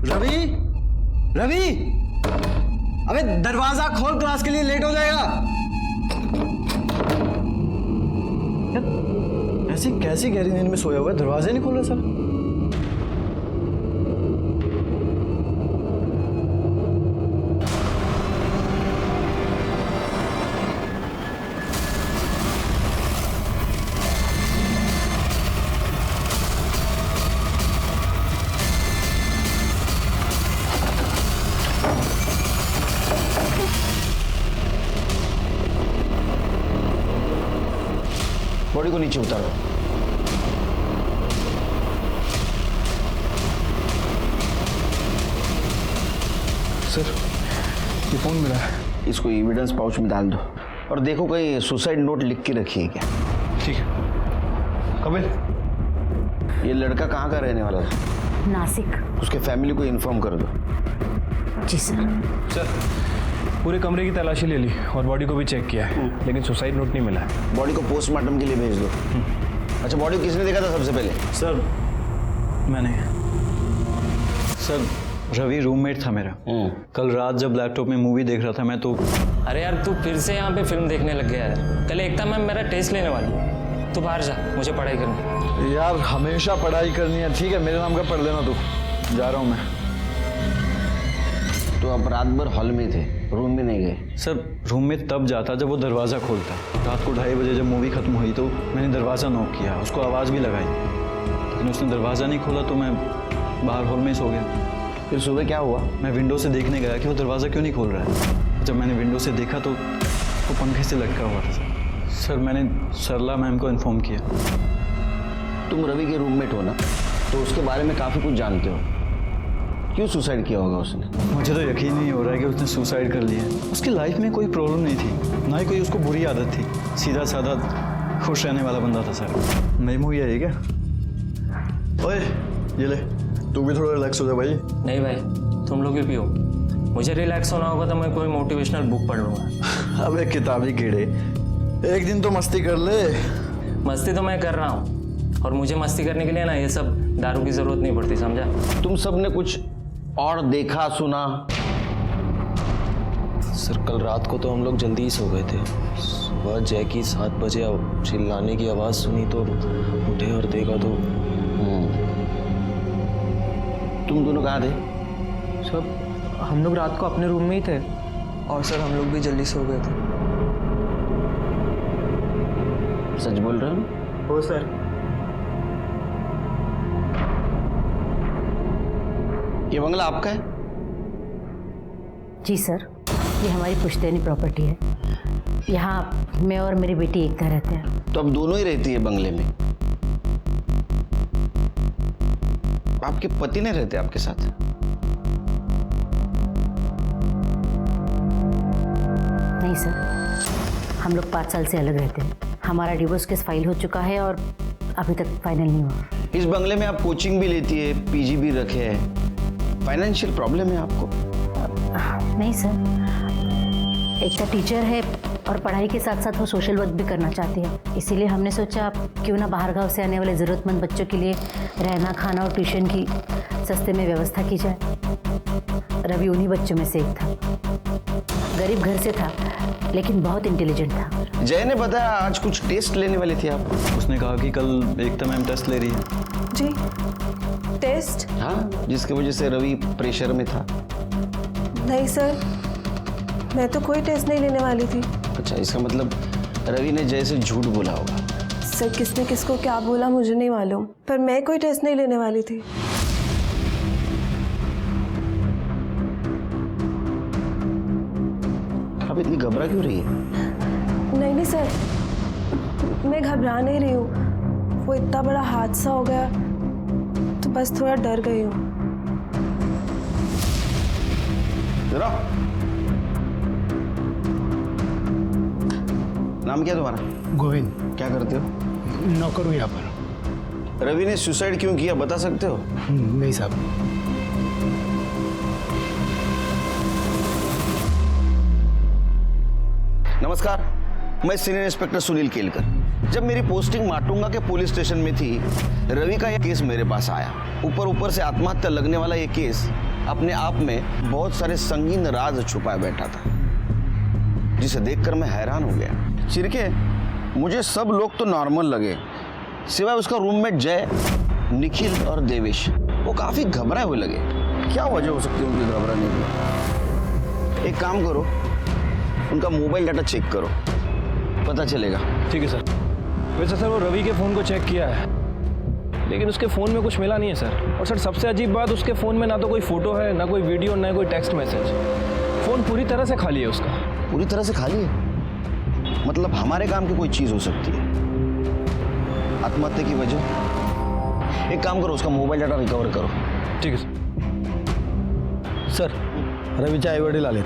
रवि, रवि, अबे दरवाजा खोल, क्लास के लिए लेट हो जाएगा। ऐसी कैसी गहरी नींद में सोया हुआ है, दरवाजे नहीं खोल रहा सर। बॉडी को नीचे उतारो। सर, ये फोन मिला है। इसको एविडेंस पाउच में डाल दो और देखो कहीं सुसाइड नोट लिख के रखी है क्या। ठीक है। कपिल, ये लड़का कहाँ का रहने वाला था? नासिक। उसके फैमिली को इन्फॉर्म कर दो। जी सर। सर, पूरे कमरे की तलाशी ले ली और बॉडी को भी चेक किया है, लेकिन सुसाइड नोट नहीं मिला है। बॉडी को पोस्टमार्टम के लिए भेज दो। अच्छा, बॉडी को किसने देखा था सबसे पहले? सर मैंने। सर, रवि रूममेट था मेरा। कल रात जब लैपटॉप में मूवी देख रहा था मैं तो। अरे यार, तू फिर से यहाँ पे फिल्म देखने लग गया है। कल एकता मैम मेरा टेस्ट लेने वाली है, तू बाहर जा, मुझे पढ़ाई करनी है। यार हमेशा पढ़ाई करनी है। ठीक है, मेरे नाम का पढ़ लेना तू। जा रहा हूँ मैं। तो आप रात भर हॉल में थे, रूम में नहीं गए? सर, रूम में तब जाता जब वो दरवाज़ा खोलता। रात को 2:30 बजे जब मूवी खत्म हुई तो मैंने दरवाज़ा नॉक किया, उसको आवाज़ भी लगाई, लेकिन उसने दरवाज़ा नहीं खोला तो मैं बाहर हॉल में ही सो गया। फिर सुबह क्या हुआ? मैं विंडो से देखने गया कि वो दरवाज़ा क्यों नहीं खोल रहा है। जब मैंने विंडो से देखा तो वो पंखे से लटका हुआ था। सर, मैंने सरला मैम को इन्फॉर्म किया। तुम रवि के रूममेट हो ना, तो उसके बारे में काफ़ी कुछ जानते हो। क्यों सुसाइड किया होगा उसने? मुझे तो यकीन नहीं हो रहा है कि उसने सुसाइड कर लिया। उसकी लाइफ में कोई प्रॉब्लम नहीं थी, ना ही कोई उसको बुरी आदत थी। सीधा साधा खुश रहने वाला बंदा था सर। नई मूवी आई है क्या? ओए, ये ले, तू भी थोड़ा रिलैक्स हो जा भाई। नहीं भाई, तुम लोग भी पियो। मुझे रिलैक्स होना होगा तो मैं कोई मोटिवेशनल बुक पढ़ लूँगा। अबे किताबी कीड़े, एक दिन तो मस्ती कर ले। मस्ती तो मैं कर रहा हूँ, और मुझे मस्ती करने के लिए ना ये सब दारू की ज़रूरत नहीं पड़ती, समझा? तुम सब ने कुछ और देखा सुना? सर, कल रात को तो हम लोग जल्दी ही सो गए थे। सुबह जय की 7 बजे चिल्लाने की आवाज़ सुनी तो उठे और देखा तो। तुम दोनों कहाँ थे? सर, हम लोग रात को अपने रूम में ही थे, और सर हम लोग भी जल्दी सो गए थे। सच बोल रहे हो? हो सर। ये बंगला आपका है? जी सर, ये हमारी पुश्तैनी प्रॉपर्टी है। यहाँ मैं और मेरी बेटी एकता रहते हैं। तो अब दोनों ही रहती है बंगले में? आपके पति नहीं रहते आपके साथ? नहीं सर, हम लोग 5 साल से अलग रहते हैं। हमारा डिवोर्स केस फाइल हो चुका है और अभी तक फाइनल नहीं हुआ। इस बंगले में आप कोचिंग भी लेती है, पीजी भी रखे हैं, फाइनेंशियल प्रॉब्लम है आपको? नहीं सर, एकता टीचर है और पढ़ाई के साथ साथ वो सोशल वर्क भी करना चाहती है। इसीलिए हमने सोचा क्यों ना बाहर गांव से आने वाले ज़रूरतमंद बच्चों के लिए रहना, खाना और ट्यूशन की सस्ते में व्यवस्था की जाए। रवि उन्हीं बच्चों में से एक था। गरीब घर से था, लेकिन बहुत इंटेलिजेंट था। जय ने बताया आज कुछ टेस्ट लेने वाली थी आप? उसने कहा कि कल एकता मैम टेस्ट ले रही है। जी, टेस्ट? हाँ, जिसकी वजह से रवि प्रेशर में था। नहीं सर, मैं तो कोई टेस्ट नहीं लेने वाली थी। अच्छा, इसका मतलब रवि ने जय से झूठ बोला होगा। सर, किसने किसको क्या बोला मुझे नहीं मालूम, पर मैं कोई टेस्ट नहीं लेने वाली थी। आप इतनी घबरा क्यों रही है? नहीं नहीं सर, मैं घबरा नहीं रही हूँ। वो इतना बड़ा हादसा हो गया तो बस थोड़ा डर गई हूँ। जरा नाम क्या तुम्हारा? गोविंद। क्या करते हो? नौकर हूँ यहाँ पर। रवि ने सुसाइड क्यों किया बता सकते हो? नहीं साहब। नमस्कार, मैं सीनियर इंस्पेक्टर सुनील केलकर। जब मेरी पोस्टिंग माटुंगा के पुलिस स्टेशन में थी, रवि का यह केस मेरे पास आया। ऊपर से आत्महत्या लगने वाला ये केस अपने आप में बहुत सारे संगीन राज छुपाए बैठा था, जिसे देखकर मैं हैरान हो गया। चिरके, मुझे सब लोग तो नॉर्मल लगे, सिवाय उसका रूममेट जय, निखिल और देवेश। वो काफी घबराए हुए लगे। क्या वजह हो सकती है उनकी घबराने की? एक काम करो, उनका मोबाइल डाटा चेक करो, पता चलेगा। ठीक है सर। वैसे सर वो रवि के फ़ोन को चेक किया है, लेकिन उसके फ़ोन में कुछ मिला नहीं है सर। और सर सबसे अजीब बात, उसके फ़ोन में ना तो कोई फ़ोटो है, ना कोई वीडियो, ना कोई टेक्स्ट मैसेज। फ़ोन पूरी तरह से खाली है उसका। पूरी तरह से खाली है? मतलब हमारे काम की कोई चीज़ हो सकती है। आत्महत्या की वजह? एक काम करो, उसका मोबाइल डाटा रिकवर करो। ठीक है सर। सर, रवीचे आई वडील आलेत।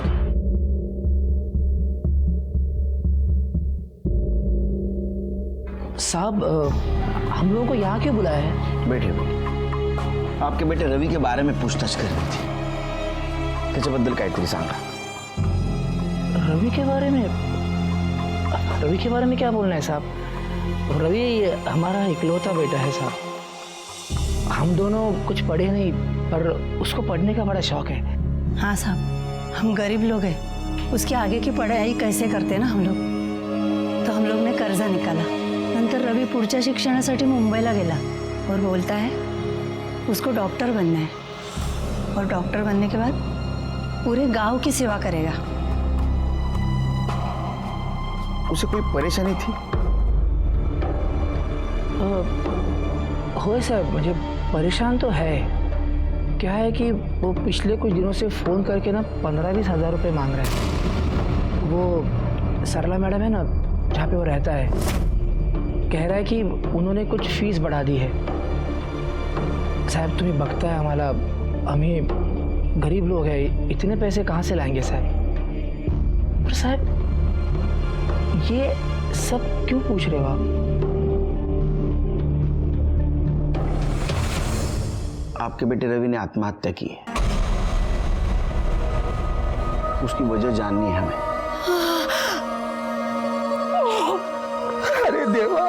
साहब, हम लोगों को यहाँ क्यों बुलाया है? बैठे आपके बेटे रवि के बारे में पूछताछ करनी थी। त्याच्याबद्दल काहीतरी सांगा। रवि के बारे में? रवि के बारे में क्या बोलना है साहब? रवि हमारा इकलौता बेटा है साहब। हम दोनों कुछ पढ़े नहीं, पर उसको पढ़ने का बड़ा शौक है। हाँ साहब, हम गरीब लोग हैं, उसके आगे की पढ़ाई कैसे करते ना हम लोग, तो हम लोग ने कर्जा निकाला। नंतर रवि पुढच्या शिक्षणासाठी मुंबईला गेला और बोलता है उसको डॉक्टर बनना है, और डॉक्टर बनने के बाद पूरे गांव की सेवा करेगा। उसे कोई परेशानी थी? हो साहब, मुझे परेशान तो है। क्या है कि वो पिछले कुछ दिनों से फ़ोन करके ना 15-20 हज़ार रुपये मांग रहे हैं। वो सरला मैडम है ना, जहाँ पे वो रहता है, कह रहा है कि उन्होंने कुछ फीस बढ़ा दी है। साहब तुम्हें बकता है हमारा, हमें गरीब लोग हैं, इतने पैसे कहाँ से लाएंगे साहब? पर साहब ये सब क्यों पूछ रहे हो आप? आपके बेटे रवि ने आत्महत्या की है, उसकी वजह जाननी है हमें। अरे देवा,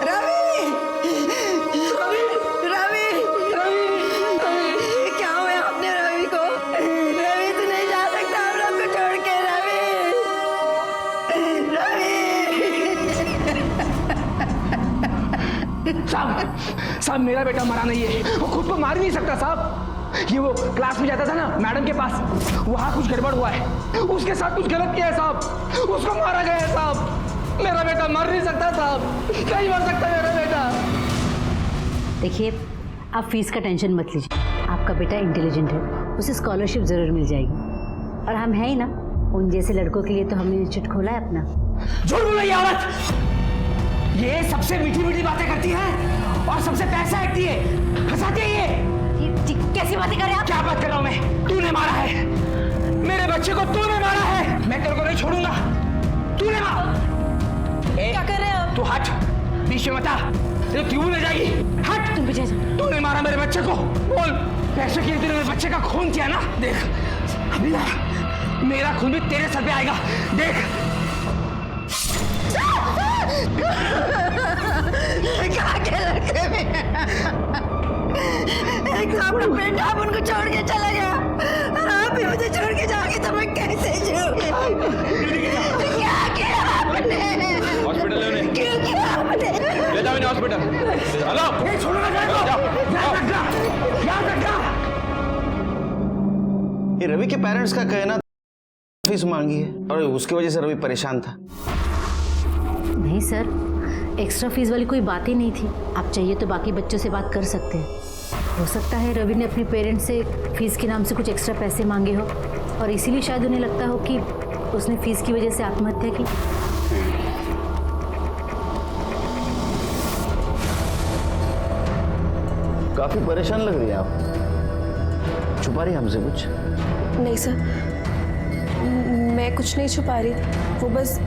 रवि, रवि, रवि, रवि, क्या हुआ आपने रवि को? रवि तू नहीं जा सकता हम लोग को छोड़ के। रवि, साहब मेरा बेटा मरा नहीं है, वो खुद को मार नहीं सकता साहब। ये वो क्लास में जाता था ना मैडम के पास, वहाँ कुछ गड़बड़ हुआ है, उसके साथ कुछ गलत किया है साहब, उसको मारा गया है साहब। मेरा बेटा मर नहीं सकता साहब, नहीं मर सकता मेरा बेटा। देखिए, आप फीस का टेंशन मत लीजिए, आपका बेटा इंटेलिजेंट है, उसे स्कॉलरशिप ज़रूर मिल जाएगी। और हम हैं ही ना, उन जैसे लड़कों के लिए तो हमने इंस्टीट्यूट खोला है अपना। झूठ बोल रही है औरत, ये सबसे मीठी मीठी बातें करती है और सबसे पैसा ऐंठती है, फंसाती है ये। कैसी बातें कर रहे हैं आप? क्या बात कर रहा हूं मैं? तूने मारा है मेरे बच्चे को, तूने मारा है। मैं तेरे को नहीं छोड़ूंगा, तूने मारा। क्या कर रहे हैं आप? तू हट, बीच में मत आ, तेरे क्यों ले जाएगी? हट। तुम पीछे जाओ। तूने मारा मेरे बच्चे को, बोल। पैसे के लिए तेरे मेरे बच्चे का खून किया ना, देख अभी ना मेरा खून भी तेरे सर पे आएगा, देख। क्या के लड़के में एक तो अपना बेटा आप उनको छोड़ के चला गया, और आप भी मुझे छोड़ के जाओगे तो मैं कैसे जीऊंगी? क्या किया आपने? हॉस्पिटल ले उन्हें। क्यों किया आपने? ले जाओ इन्हें हॉस्पिटल। हेलो, ये छोड़ो ना, याद रखना। ये रवि के पेरेंट्स का कहना फीस मांगी है और उसकी वजह से रवि परेशान था। नहीं सर, एक्स्ट्रा फीस वाली कोई बात ही नहीं थी। आप चाहिए तो बाकी बच्चों से बात कर सकते हैं। हो सकता है रवि ने अपने पेरेंट्स से फीस के नाम से कुछ एक्स्ट्रा पैसे मांगे हो, और इसीलिए शायद उन्हें लगता हो कि उसने फीस की वजह से आत्महत्या की। काफी परेशान लग रही है आप, छुपा रही हमसे कुछ? नहीं सर, मैं कुछ नहीं छुपा रही। वो बस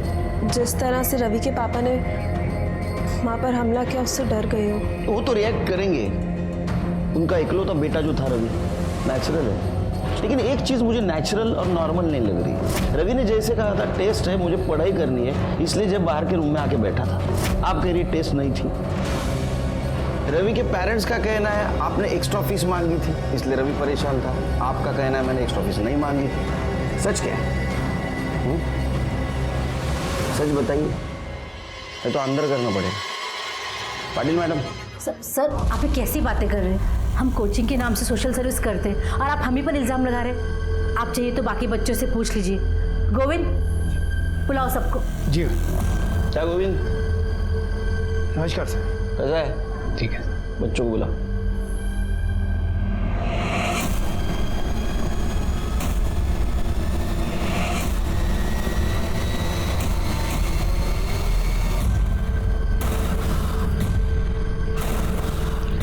जिस तरह से रवि के पापा ने माँ पर हमला किया उससे डर गई हूँ। वो तो रिएक्ट करेंगे, उनका इकलौता बेटा जो था रवि, नेचुरल है। लेकिन एक चीज़ मुझे नेचुरल और नॉर्मल नहीं लग रही। रवि ने जैसे कहा था टेस्ट है, मुझे पढ़ाई करनी है, इसलिए जब बाहर के रूम में आके बैठा था। आप कह रही टेस्ट नहीं थी। रवि के पेरेंट्स का कहना है आपने एक्स्ट्रा फीस मांगी थी, इसलिए रवि परेशान था। आपका कहना है मैंने एक्स्ट्रा फीस नहीं मांगी थी। सच क्या है? सच बताइए, ये तो अंदर करना पड़ेगा। पाटिल मैडम। सर आप ये कैसी बातें कर रहे हैं? हम कोचिंग के नाम से सोशल सर्विस करते हैं और आप हम ही पर इल्ज़ाम लगा रहे हैं। आप चाहिए तो बाकी बच्चों से पूछ लीजिए। गोविंद, बुलाओ सबको। जी क्या गोविंद? नमस्कार सर। कैसा है? ठीक है। बच्चों को बुला।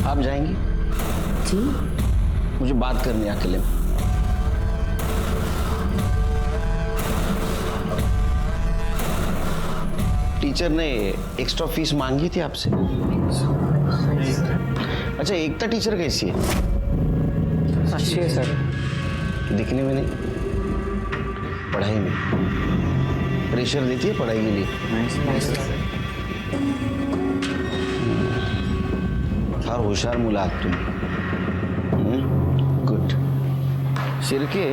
आप जाएंगी? जी मुझे बात करनी है अकेले में। टीचर ने एक्स्ट्रा फीस मांगी थी आपसे? अच्छा, एकता टीचर कैसी है? अच्छी है सर। दिखने में नहीं, पढ़ाई में प्रेशर देती है पढ़ाई के लिए? फार होशियार मुलं आहात तुम्ही। गुड। शिर्के,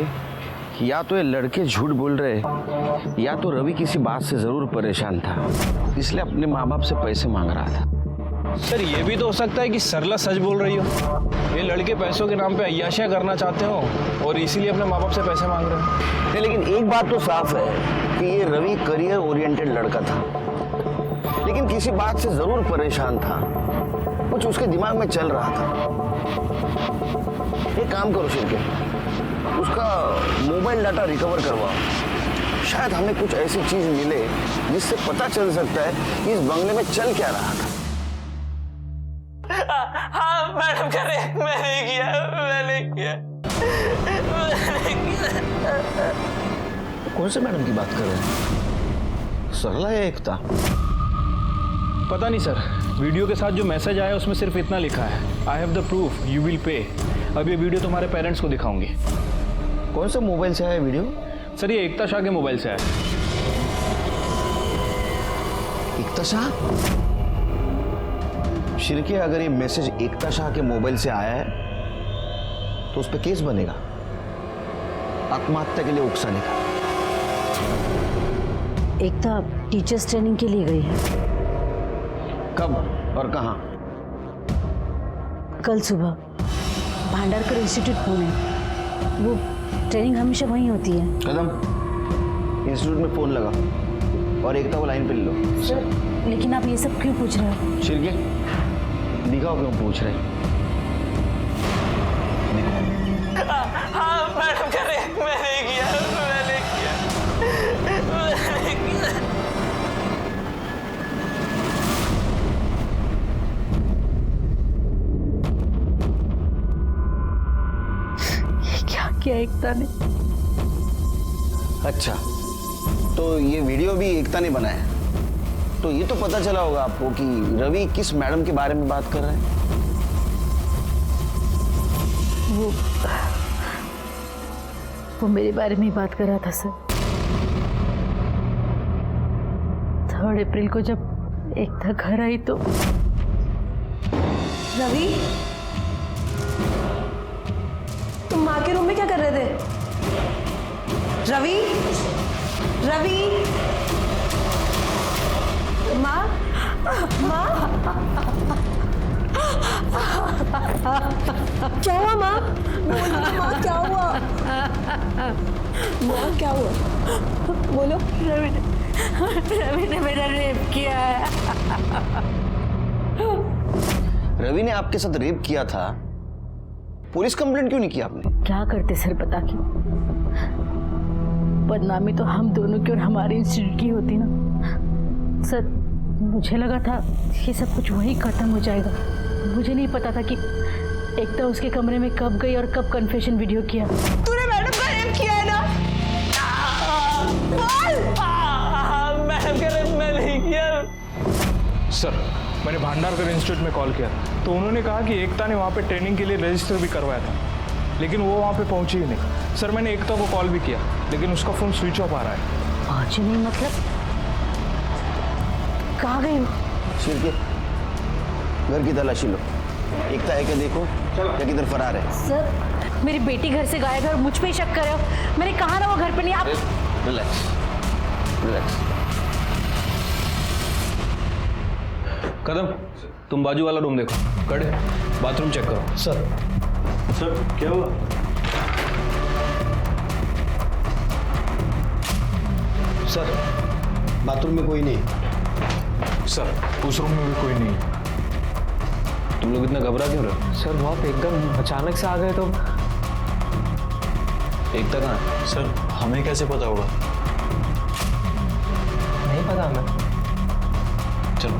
या तो ये लड़के झूठ बोल रहे या तो रवि किसी बात से जरूर परेशान था, इसलिए अपने माँ बाप से पैसे मांग रहा था। सर ये भी तो हो सकता है कि सरला सच बोल रही हो। ये लड़के पैसों के नाम पे अय्याशियां करना चाहते हो और इसीलिए अपने माँ बाप से पैसे मांग रहे हैं। नहीं, लेकिन एक बात तो साफ है कि ये रवि करियर ओरिएंटेड लड़का था, लेकिन किसी बात से जरूर परेशान था। कुछ उसके दिमाग में चल रहा था। एक काम करो शिर्के, उसका मोबाइल डाटा रिकवर करवाओ। शायद हमें कुछ ऐसी चीज मिले जिससे पता चल सकता है कि इस बंगले में चल क्या रहा था। हाँ मैडम कह रहे मैंने किया। कौन से मैडम की बात कर रहे हैं? सरला या एकता? पता नहीं सर, वीडियो के साथ जो मैसेज आया उसमें सिर्फ इतना लिखा है, I have the proof, you will pay. अब ये वीडियो तुम्हारे पेरेंट्स को दिखाऊंगी। कौन से मोबाइल से आया वीडियो? सर ये एकता शाह के मोबाइल से आया। एकता शाह? शिर्के, अगर ये मैसेज एकता शाह के मोबाइल से आया है तो उस पर केस बनेगा, आत्महत्या के लिए उकसाने का। एकता टीचर्स ट्रेनिंग के लिए गई है। कब और कहाँ? कल सुबह भांडारकर इंस्टीट्यूट पुणे। वो ट्रेनिंग हमेशा वहीं होती है। कदम, इंस्टीट्यूट में फोन लगा और एकता को लाइन पे ले लो। सर लेकिन आप ये सब क्यों पूछ रहे हो? शिर्के, दिखाओ क्यों पूछ रहे। हाँ मैडम कह रहे मैंने किया। क्या एकता ने? अच्छा, तो ये वीडियो भी एकता ने बनाया। तो ये तो पता चला होगा आपको कि रवि किस मैडम के बारे में बात कर रहा है। वो मेरे बारे में ही बात कर रहा था सर। 3 अप्रैल को जब एकता घर आई तो रवि, तुम माँ के रूम में क्या कर रहे थे? रवि, रवि, माँ, माँ, क्या हुआ माँ? बोलो माँ, क्या हुआ? माँ क्या हुआ? बोलो। रवि ने मेरा रेप किया है। रवि ने आपके साथ रेप किया था, पुलिस कंप्लेंट क्यों नहीं की आपने? क्या करते सर बता के? बदनामी तो हम दोनों की और हमारे इंस्टीट्यूट की होती ना सर। मुझे लगा था ये सब कुछ वहीं खत्म हो जाएगा। मुझे नहीं पता था कि एकता उसके कमरे में कब गई और कब कन्फेशन वीडियो किया। तूने मैडम का रेप किया है ना? मैडम कह रहे मैं नहीं किया। सर मैंने भांडारकर इंस्टीट्यूट में कॉल किया तो उन्होंने कहा कि एकता ने वहाँ पे ट्रेनिंग के लिए रजिस्टर भी करवाया था, लेकिन वो वहाँ पे पहुँची ही नहीं। सर मैंने एकता को कॉल भी किया लेकिन उसका फ़ोन स्विच ऑफ आ रहा है। पहुँची नहीं मतलब कहाँ गई? शिर्के, घर की तलाशी लो। एकता है क्या देखो, क्या किधर फरार है? सर मेरी बेटी घर से गायब है और मुझ पे ही शक कर रहे हो। मैंने कहा ना वो घर पे नहीं। आप रिलैक्स रिलैक्स। कदम, तुम बाजू वाला रूम देखो। कड़े, बाथरूम चेक करो। सर क्या हुआ? सर बाथरूम में कोई नहीं। सर उस रूम में भी कोई नहीं। तुम लोग इतना घबरा क्यों रहे हो? सर वो आप एकदम अचानक से आ गए तो। एकता कहाँ है? सर हमें कैसे पता होगा? नहीं पता हमें। चलो।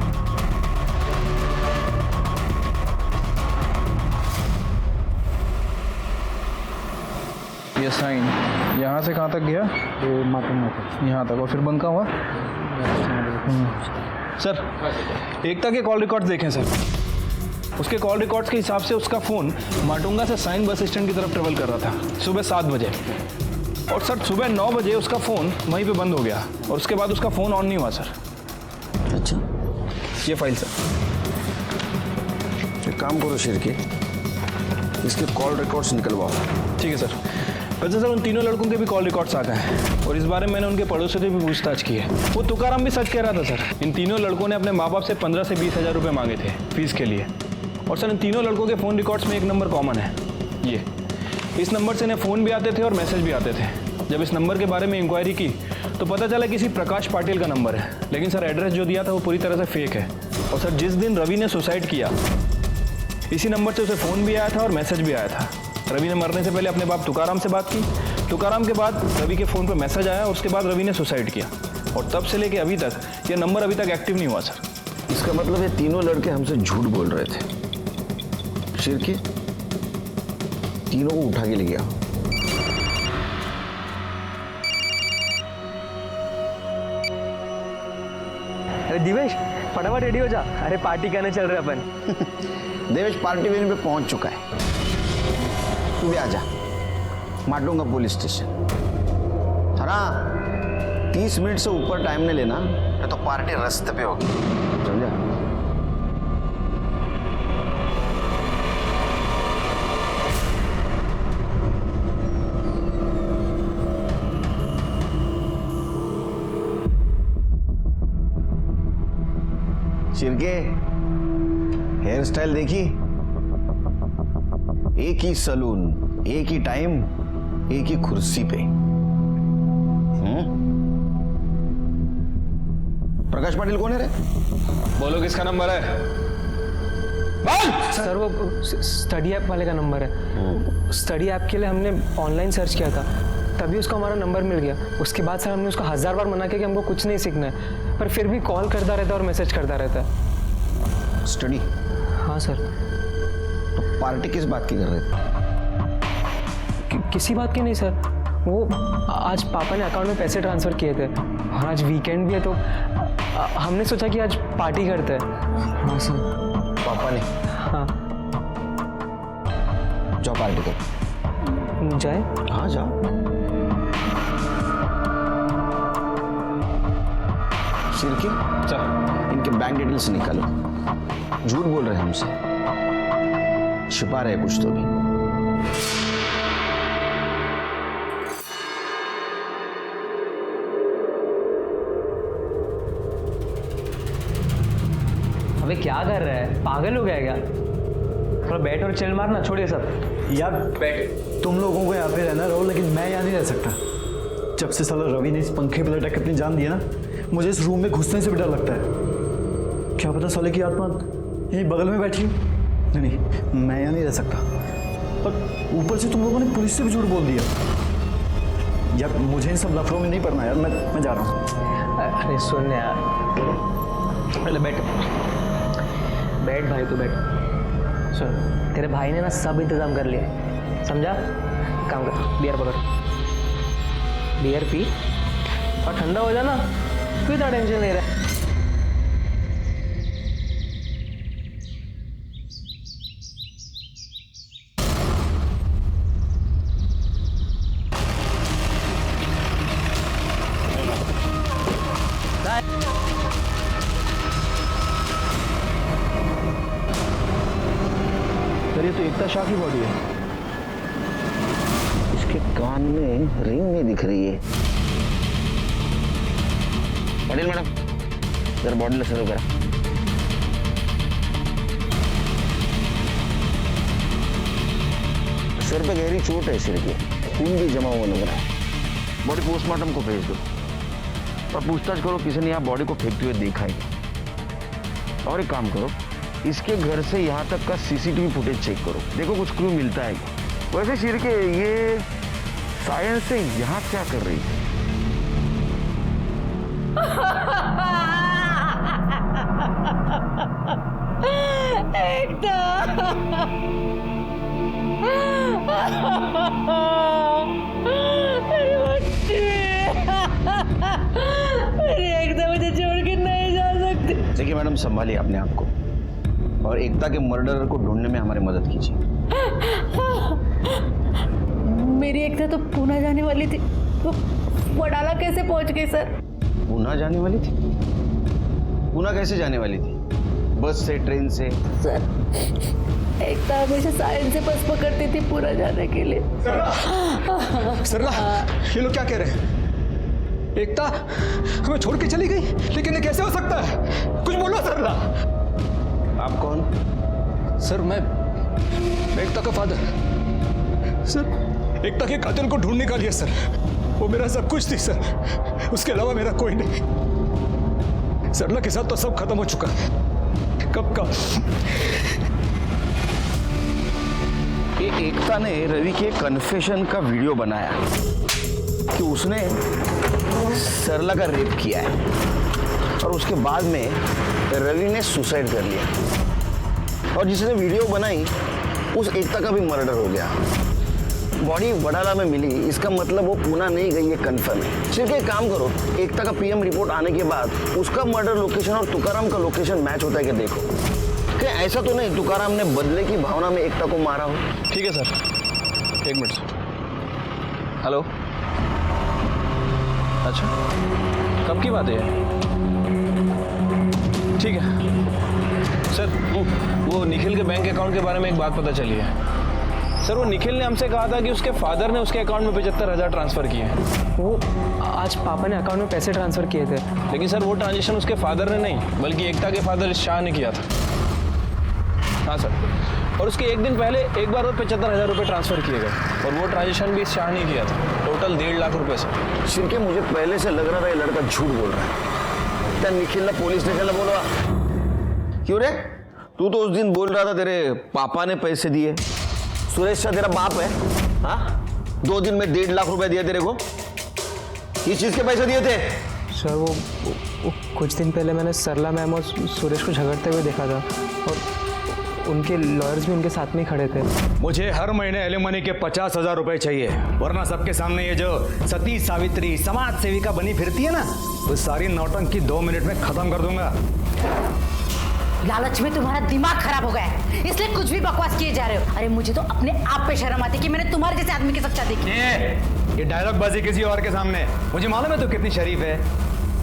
ये साइन यहाँ से कहाँ तक गया? ये मातम यहाँ तक, और फिर बंका हुआ। सर एकता के कॉल रिकॉर्ड्स देखें सर। उसके कॉल रिकॉर्ड्स के हिसाब से उसका फ़ोन माटुंगा से साइन बस स्टैंड की तरफ ट्रेवल कर रहा था सुबह 7 बजे। और सर सुबह 9 बजे उसका फ़ोन वहीं पे बंद हो गया और उसके बाद उसका फ़ोन ऑन नहीं हुआ सर। अच्छा, ये फाइल सर। एक काम करो शिरके, इसके कॉल रिकॉर्ड्स निकलवाओ। ठीक है सर। वैसे सर उन तीनों लड़कों के भी कॉल रिकॉर्ड्स आ गए हैं और इस बारे में मैंने उनके पड़ोसियों से भी पूछताछ की है। वो तुकाराम भी सच कह रहा था सर। इन तीनों लड़कों ने अपने माँ बाप से 15 से 20 हज़ार रुपये मांगे थे फीस के लिए। और सर इन तीनों लड़कों के फ़ोन रिकॉर्ड्स में एक नंबर कॉमन है, ये। इस नंबर से इन्हें फ़ोन भी आते थे और मैसेज भी आते थे। जब इस नंबर के बारे में इंक्वायरी की तो पता चला किसी प्रकाश पाटिल का नंबर है, लेकिन सर एड्रेस जो दिया था वो पूरी तरह से फेक है। और सर जिस दिन रवि ने सुसाइड किया इसी नंबर से उसे फ़ोन भी आया था और मैसेज भी आया था। रवि ने मरने से पहले अपने बाप तुकाराम से बात की, तुकाराम के बाद रवि के फ़ोन पर मैसेज आया और उसके बाद रवि ने सुसाइड किया। और तब से लेके अभी तक ये नंबर अभी तक एक्टिव नहीं हुआ सर। इसका मतलब ये तीनों लड़के हमसे झूठ बोल रहे थे। शिरके, तीनों को उठा के ले गया। अरे दिवेश फटाफट रेडी हो जा, अरे पार्टी करने चल रहे अपन। देवेश पार्टी वेन्यू पे पहुंच चुका है, तू भी आजा। Matunga police station. हाँ 30 मिनट से ऊपर टाइम नहीं लेना, नहीं तो पार्टी रास्ते पे होगी, समझा? शिरके, हेयर स्टाइल देखी? एक ही सलून, एक ही टाइम, एक ही कुर्सी पे। प्रकाश पाटिल कौन है रे? बोलो किसका नंबर है? सर वो स्टडी ऐप वाले का नंबर है। स्टडी ऐप के लिए हमने ऑनलाइन सर्च किया था, तभी उसको हमारा नंबर मिल गया। उसके बाद सर हमने उसको 1000 बार मना किया कि हमको कुछ नहीं सीखना है, पर फिर भी कॉल करता रहता है और मैसेज करता रहता है। स्टडी? हाँ सर। तो पार्टी किस बात की कर रहे थे? किसी बात की नहीं सर, वो आज पापा ने अकाउंट में पैसे ट्रांसफ़र किए थे और आज वीकेंड भी है तो हमने सोचा कि आज पार्टी करते हैं। हाँ सर। पापा ने? हाँ। जाओ पार्टी करो। जाए? हाँ जाओ। शिरके, सर इनके बैंक डिटेल्स निकालो। झूठ बोल रहे हैं हमसे, छिपा रहे कुछ तो भी। अबे क्या कर रहा है, पागल हो गया क्या? थोड़ा बैठ और चिल मारना, छोड़िए सब। यार बैठ। तुम लोगों को यहाँ पे रहना रहो, लेकिन मैं यहाँ नहीं रह सकता। जब से साला रवि ने इस पंखे पे लटक के अपनी जान दी है ना, मुझे इस रूम में घुसने से भी डर लगता है। क्या पता साले की आत्मा यहीं बगल में बैठी हो। नहीं, मैं यहाँ नहीं रह सकता। और ऊपर से तुम लोगों ने पुलिस से भी झूठ बोल दिया। यार मुझे इन सब लफड़ों में नहीं पड़ना यार, मैं जा रहा हूँ। अरे सुन यार, अरे बैठ बैठ भाई, तू बैठ। सुन, तेरे भाई ने ना सब इंतजाम कर लिया, समझा? काम कर, बियर पकड़, बियर पी और ठंडा हो जाना। क्यों इतना टेंशन ले रहा है? लगता है शाह की बॉडी है। इसके कान में रिंग नहीं दिख रही है। पटेल मैडम जरा बॉडी ला शुरू करा। सिर पे गहरी चोट है, सिर के खून भी जमा हुआ लग रहा है। बॉडी पोस्टमार्टम को भेज दो और पूछताछ करो किसी ने यहाँ बॉडी को फेंकते हुए देखा है। और एक काम करो, इसके घर से यहाँ तक का सीसीटीवी फुटेज चेक करो, देखो कुछ क्लू मिलता है। वैसे सिर के ये सायंस से यहाँ क्या कर रही है? मुझे छोड़ के नहीं जा सकती। देखिए मैडम, संभालिए अपने आप को और एकता के मर्डरर को ढूंढने में हमारी मदद कीजिए। मेरी एकता तो पूना जाने वाली थी, वो वडाला कैसे पहुंच गई सर? पूना जाने वाली थी? पूना कैसे जाने वाली थी? बस से, ट्रेन से? सर, एकता हमेशा सायन से बस पकड़ती थी पूना जाने के लिए। सरला, ये लोग क्या कह रहे हैं? एकता हमें छोड़ के चली गई, लेकिन ये कैसे हो सकता है? कुछ बोलो सरला। आप कौन? सर मैं एकता का फादर। सर, एकता के कातिल को ढूंढ निकालिए सर। वो मेरा सब कुछ थी सर, उसके अलावा मेरा कोई नहीं। सरला के साथ तो सब खत्म हो चुका है। कब का ये एकता ने रवि के कन्फेशन का वीडियो बनाया कि उसने सरला का रेप किया है और उसके बाद में रवि ने सुसाइड कर लिया और जिसने वीडियो बनाई उस एकता का भी मर्डर हो गया। बॉडी वडाला में मिली, इसका मतलब वो पूना नहीं गई, ये कंफर्म है। सिर्फ एक काम करो, एकता का पीएम रिपोर्ट आने के बाद उसका मर्डर लोकेशन और तुकाराम का लोकेशन मैच होता है कि देखो। क्या ऐसा तो नहीं तुकाराम ने बदले की भावना में एकता को मारा हो? ठीक है सर, एक मिनट। हेलो, अच्छा कब की बात है? ठीक है सर, वो निखिल के बैंक अकाउंट के बारे में एक बात पता चली है सर। वो निखिल ने हमसे कहा था कि उसके फादर ने उसके अकाउंट में 75,000 ट्रांसफ़र किए हैं। वो आज पापा ने अकाउंट में पैसे ट्रांसफ़र किए थे। लेकिन सर वो ट्रांजेक्शन उसके फादर ने नहीं बल्कि एकता के फादर शाह ने किया था। हाँ सर, और उसके एक दिन पहले एक बार और 75,000 रुपये ट्रांसफ़र किए गए और वो ट्रांजेक्शन भी शाह ने किया था। टोटल 1.5 लाख रुपये से। सिर्के मुझे पहले से लग रहा था ये लड़का झूठ बोल रहा है। क्या निखिल ने पुलिस स्टेशन में बोला? क्यों रे, तू तो उस दिन बोल रहा था तेरे पापा ने पैसे दिए। सुरेश शाह तेरा बाप है? हाँ, 2 दिन में 1.5 लाख रुपए दिए तेरे को। किस चीज के पैसे दिए थे? सर वो कुछ दिन पहले मैंने सरला मैम और सुरेश को झगड़ते हुए देखा था और उनके लॉयर्स भी उनके साथ में ही खड़े थे। मुझे हर महीने एलिमनी के 50,000 रुपए चाहिए, वरना सबके सामने ये जो सती सावित्री समाज सेविका बनी फिरती है ना, वो सारी नौटंकी 2 मिनट में खत्म कर दूंगा। लालच में तुम्हारा दिमाग खराब हो गया है, इसलिए कुछ भी बकवास किए जा रहे हो। अरे मुझे तो अपने आप पे शर्म आती कि मैंने तुम्हारे जैसे आदमी के साथ शादी की। ये डायलॉग बाजी किसी और के सामने। मुझे मालूम है तू कितनी शरीफ है,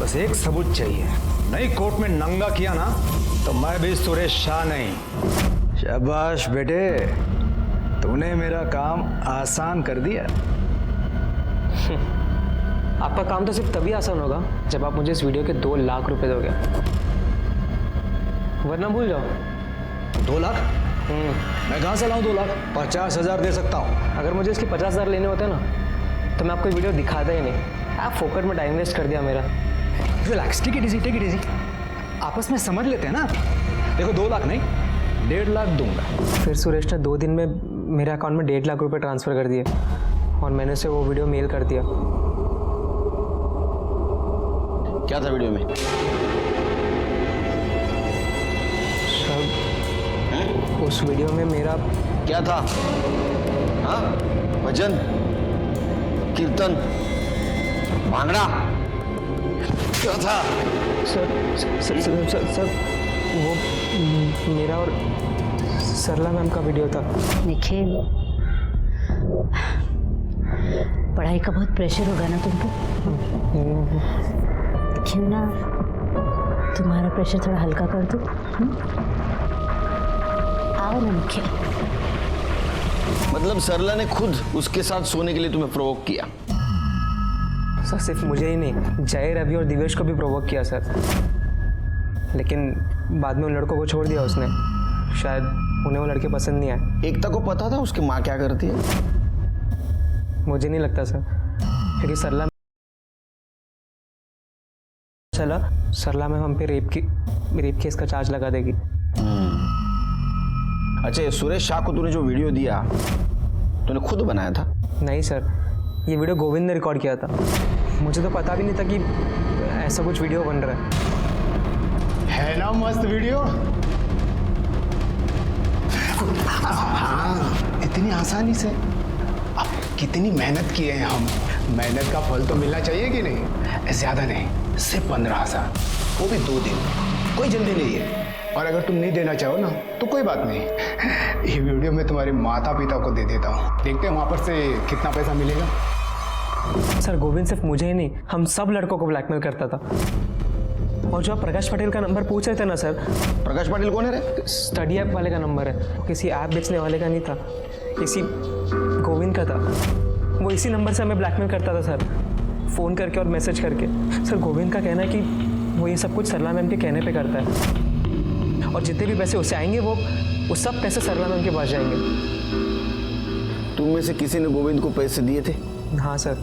बस एक सबूत चाहिए। नहीं कोर्ट में नंगा किया ना तो मैं भी सुरेश शाह नहीं। शाबाश बेटे, तूने मेरा काम आसान कर दिया। आपका काम तो सिर्फ तभी आसान होगा जब आप मुझे इस वीडियो के 2 लाख रुपए दोगे, वरना भूल जाओ। 2 लाख? मैं कहाँ से लाऊं 2 लाख? 50,000 दे सकता हूँ। अगर मुझे इसके 50,000 लेने होते ना तो मैं आपको वीडियो दिखाता ही नहीं। आप फोकट में टाइम वेस्ट कर दिया मेरा। Relax, take it easy. आपस में समझ लेते हैं ना। देखो 2 लाख नहीं, 1.5 लाख दूंगा। फिर सुरेश ने 2 दिन में मेरे अकाउंट में 1.5 लाख रुपए ट्रांसफ़र कर दिए और मैंने उसे वो वीडियो मेल कर दिया। क्या था वीडियो में? सब उस वीडियो में मेरा क्या था? हाँ, भजन, कीर्तन, भांगड़ा, क्या था? सर वो मेरा और सरला मैम का वीडियो था। निखिल, पढ़ाई का बहुत प्रेशर होगा ना तुम पे। क्यों ना तुम्हारा प्रेशर थोड़ा हल्का कर दूं? आओ ना निखिल। मतलब सरला ने खुद उसके साथ सोने के लिए तुम्हें प्रोवोक किया? सर सिर्फ मुझे ही नहीं, जय, रवि और दिवेश को भी प्रोवोक किया सर। लेकिन बाद में उन लड़कों को छोड़ दिया उसने, शायद उन्हें वो लड़के पसंद नहीं आए। एकता को पता था उसकी माँ क्या करती है? मुझे नहीं लगता सर, क्योंकि सरला में हम पे रेप केस का चार्ज लगा देगी। अच्छा, ये सुरेश शाह को तूने जो वीडियो दिया तूने खुद बनाया था? नहीं सर, ये वीडियो गोविंद ने रिकॉर्ड किया था। मुझे तो पता भी नहीं था कि ऐसा कुछ वीडियो बन रहा है ना मस्त वीडियो। हाँ, इतनी आसानी से। अब कितनी मेहनत किए हैं हम, मेहनत का फल तो मिलना चाहिए कि नहीं? ज्यादा नहीं, सिर्फ 15,000, वो भी 2 दिन, कोई जल्दी नहीं है। और अगर तुम नहीं देना चाहो ना तो कोई बात नहीं, ये वीडियो मैं तुम्हारे माता पिता को दे देता हूँ, देखते हैं वहाँ पर से कितना पैसा मिलेगा। सर गोविंद सिर्फ मुझे ही नहीं, हम सब लड़कों को ब्लैकमेल करता था। और जो आप प्रकाश पटेल का नंबर पूछ रहे थे ना सर, प्रकाश पटेल कौन है रे? स्टडी ऐप वाले का नंबर है, किसी ऐप बेचने वाले का नहीं था, इसी गोविंद का था। वो इसी नंबर से हमें ब्लैकमेल करता था सर, फ़ोन करके और मैसेज करके। सर गोविंद का कहना है कि वो ये सब कुछ सरला मैम के कहने पे करता है, और जितने भी पैसे उससे आएंगे वो सब पैसे सरला मैम के पास जाएंगे। तुम में से किसी ने गोविंद को पैसे दिए थे? हाँ सर,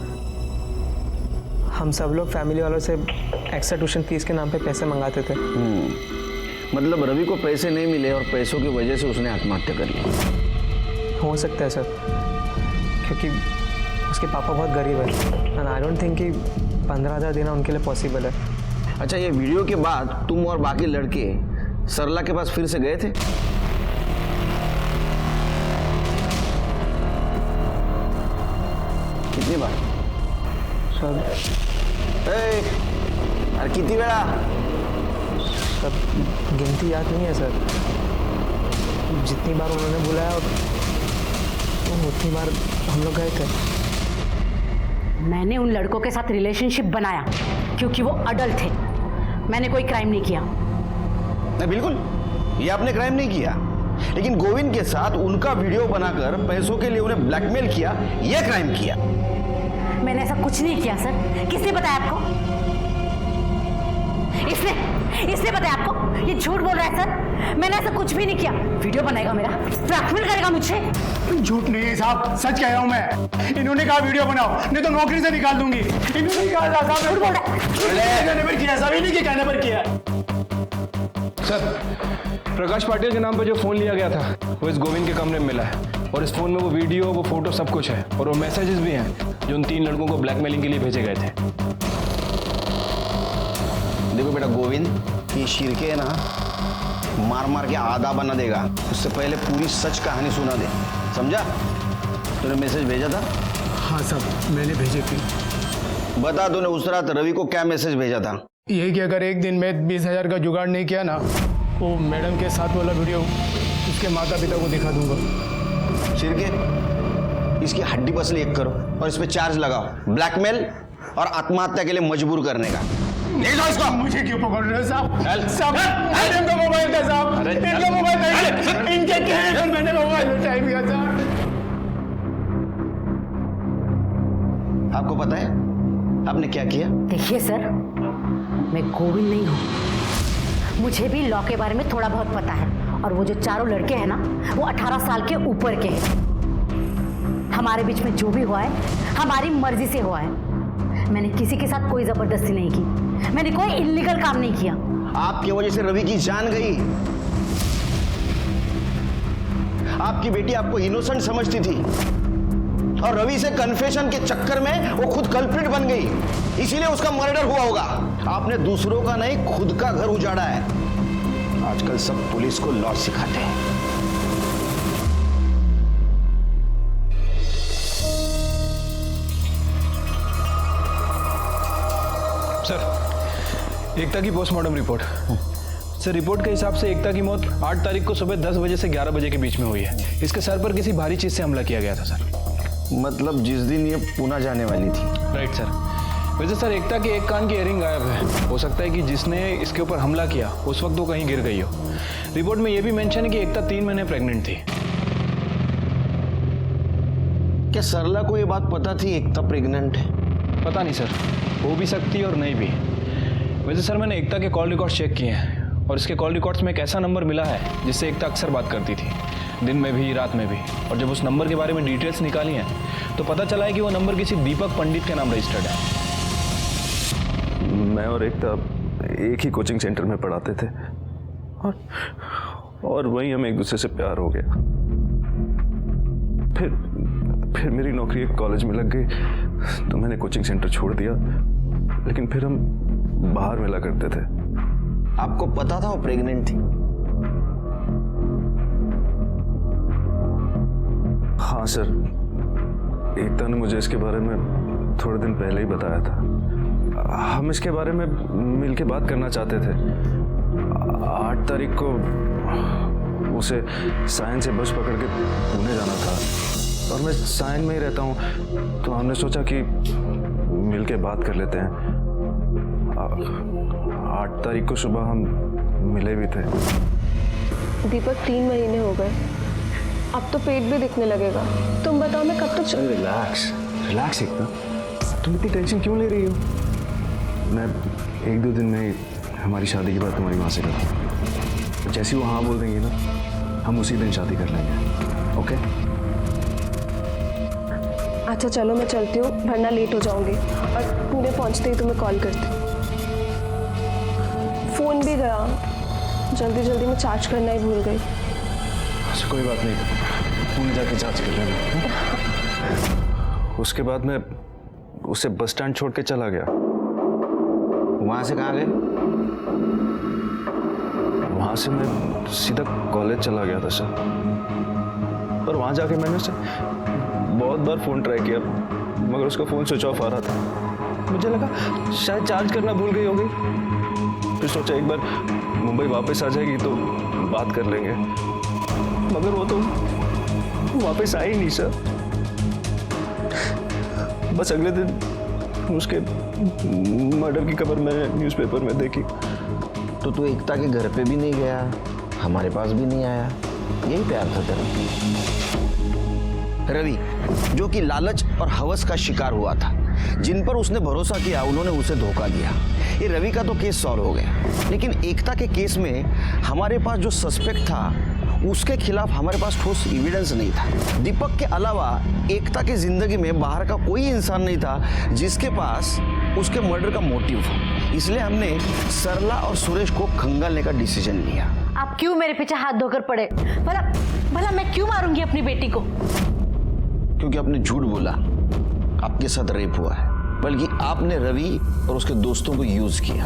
हम सब लोग फैमिली वालों से एक्स्ट्रा ट्यूशन फीस के नाम पे पैसे मंगाते थे। मतलब रवि को पैसे नहीं मिले और पैसों की वजह से उसने आत्महत्या कर ली। हो सकता है सर, क्योंकि उसके पापा बहुत गरीब है, एंड आई डोंट थिंक कि 15,000 देना उनके लिए पॉसिबल है। अच्छा, ये वीडियो के बाद तुम और बाकी लड़के सरला के पास फिर से गए थे? कितनी बार? सर अरे कितनी बेड़ा? सर गिनती याद नहीं है सर, जितनी बार उन्होंने बुलाया उतनी बार हम लोग गए थे। मैंने उन लड़कों के साथ रिलेशनशिप बनाया क्योंकि वो अडल्ट थे, मैंने कोई क्राइम नहीं किया। नहीं, बिल्कुल ये आपने क्राइम नहीं किया, लेकिन गोविंद के साथ उनका वीडियो बनाकर पैसों के लिए उन्हें ब्लैकमेल किया, यह क्राइम किया। मैंने ऐसा कुछ नहीं किया सर। किसने बताया आपको? इसने बताया आपको? ये झूठ बोल रहा है सर, मैंने ऐसा कुछ भी नहीं किया। वीडियो बनाएगा मेरा, ब्लैकमेल करेगा मुझे। झूठ नहीं है साहब, सच कह रहा हूँ मैं। इन्होंने कहा वीडियो बनाओ, नहीं तो नौकरी से निकाल दूंगी। इन्होंने कहा साहब, झूठ बोल रहा है। कहने पर किया साहब, इन्हीं के कहने पर किया। सर प्रकाश पाटिल के नाम पर जो फ़ोन लिया गया था वो इस गोविंद के कमरे में मिला है, और इस फ़ोन में वो वीडियो, वो फोटो सब कुछ है, और वो मैसेजेस भी हैं जो उन 3 लड़कों को ब्लैकमेलिंग के लिए भेजे गए थे। देखो बेटा गोविंद, ये शिरके है ना, मार मार के आधा बना देगा, उससे पहले पूरी सच कहानी सुना दे, समझा? तूने मैसेज भेजा था? हाँ साहब, मैंने भेजे थे। बता, तूने उस रात रवि को क्या मैसेज भेजा था? ये कि अगर एक दिन में 20,000 का जुगाड़ नहीं किया ना, वो मैडम के साथ वाला वीडियो उसके माता पिता को दिखा दूंगा। शिरके, इसकी हड्डी पसली एक करो और इस पे चार्ज लगाओ, ब्लैकमेल और आत्महत्या के लिए मजबूर करने का। नहीं लो इसको। मुझे क्यों पकड़ रहे हो साहब? साहब, इनका मोबाइल था साहब, इनका मोबाइल था, इनके कहने पर मैंने मोबाइल उठाई दिया साहब। आपको पता है आपने क्या किया? देखिए सर, मैं गोविंद नहीं हूँ, मुझे भी लॉ के बारे में थोड़ा बहुत पता है, और वो जो चारों लड़के हैं ना, वो 18 साल के ऊपर के हैं। हमारे बीच में जो भी हुआ है हमारी मर्जी से हुआ है। मैंने किसी के साथ कोई जबरदस्ती नहीं की, मैंने कोई इल्लीगल काम नहीं किया। आपकी वजह से रवि की जान गई। आपकी बेटी आपको इनोसेंट समझती थी, और रवि से कन्फेशन के चक्कर में वो खुद कल्प्रिट बन गई, इसीलिए उसका मर्डर हुआ होगा। आपने दूसरों का नहीं, खुद का घर उजाड़ा है। आजकल सब पुलिस को लॉ सिखाते हैं। सर एकता की पोस्टमार्टम रिपोर्ट। सर रिपोर्ट के हिसाब से एकता की मौत 8 तारीख को सुबह 10 बजे से 11 बजे के बीच में हुई है। इसके सर पर किसी भारी चीज से हमला किया गया था सर। मतलब जिस दिन ये पुणे जाने वाली थी? Right sir. वैसे सर एकता के एक कान की इयरिंग गायब है, हो सकता है कि जिसने इसके ऊपर हमला किया उस वक्त वो कहीं गिर गई हो। रिपोर्ट में यह भी मेंशन है कि एकता 3 महीने प्रेग्नेंट थी। क्या सरला को ये बात पता थी एकता प्रेग्नेंट है? पता नहीं सर, हो भी सकती है और नहीं भी। वैसे सर मैंने एकता के कॉल रिकॉर्ड्स चेक किए हैं और इसके कॉल रिकॉर्ड्स में एक ऐसा नंबर मिला है जिससे एकता अक्सर बात करती थी, दिन में भी रात में भी। और जब उस नंबर के बारे में डिटेल्स निकाली हैं तो पता चला है कि वो नंबर किसी दीपक पंडित के नाम रजिस्टर्ड है। मैं और एकता एक ही कोचिंग सेंटर में पढ़ाते थे और वहीं हमें एक दूसरे से प्यार हो गया। फिर मेरी नौकरी एक कॉलेज में लग गई तो मैंने कोचिंग सेंटर छोड़ दिया, लेकिन फिर हम बाहर मिला करते थे। आपको पता था वो प्रेग्नेंट थी? हाँ सर, एकता ने मुझे इसके बारे में थोड़े दिन पहले ही बताया था। हम इसके बारे में मिलके बात करना चाहते थे। 8 तारीख को उसे सायन से बस पकड़ के पुणे जाना था और मैं सायन में ही रहता हूँ, तो हमने सोचा कि मिलके बात कर लेते हैं। 8 तारीख को सुबह हम मिले भी थे। दीपक 3 महीने हो गए, अब तो पेट भी दिखने लगेगा। तुम बताओ मैं कब तक रिलैक्स एकता, तुम इतनी टेंशन क्यों ले रही हो? मैं 1-2 दिन में हमारी शादी की बात तुम्हारी माँ से करता। जैसी वो हाँ बोल देंगी ना, हम उसी दिन शादी कर लेंगे। ओके? अच्छा चलो मैं चलती हूँ, वरना लेट हो जाऊंगी और पुणे पहुँचते ही तुम्हें कॉल करती हूँ। फ़ोन भी गया, जल्दी जल्दी में चार्ज करना ही भूल गई। अच्छा कोई बात नहीं, पुणे जाके चार्ज कर लेना। उसके बाद मैं उसे बस स्टैंड छोड़ के चला गया। वहां से कहाँ गए? वहां से मैं सीधा कॉलेज चला गया था सर, और वहां जाके मैंने उसे बहुत बार फ़ोन ट्राई किया, मगर उसका फ़ोन स्विच ऑफ आ रहा था। मुझे लगा शायद चार्ज करना भूल गई होगी। फिर सोचा एक बार मुंबई वापस आ जाएगी तो बात कर लेंगे, मगर वो तो वापस आई नहीं सर। बस अगले दिन उसके मर्डर की खबर मैंने न्यूज़पेपर में देखी। तो तू एकता के घर पे भी नहीं गया, हमारे पास भी नहीं आया, यही प्यार था तेरा? रवि, जो कि लालच और हवस का शिकार हुआ था, जिन पर उसने भरोसा किया उन्होंने उसे धोखा दिया। ये रवि का तो केस सॉल्व हो गया, लेकिन एकता के केस में हमारे पास जो सस्पेक्ट था उसके खिलाफ हमारे पास ठोस एविडेंस नहीं था। दीपक के अलावा एकता की जिंदगी में बाहर का कोई इंसान नहीं था जिसके पास उसके मर्डर का मोटिव हो। इसलिए हमने सरला और सुरेश को खंगालने का डिसीजन लिया। आप क्यों मेरे पीछे हाथ धोकर पड़े? भला मैं क्यों मारूंगी अपनी बेटी को? क्योंकि आपने झूठ बोला, आपके साथ रेप हुआ है, बल्कि आपने रवि और उसके दोस्तों को यूज किया।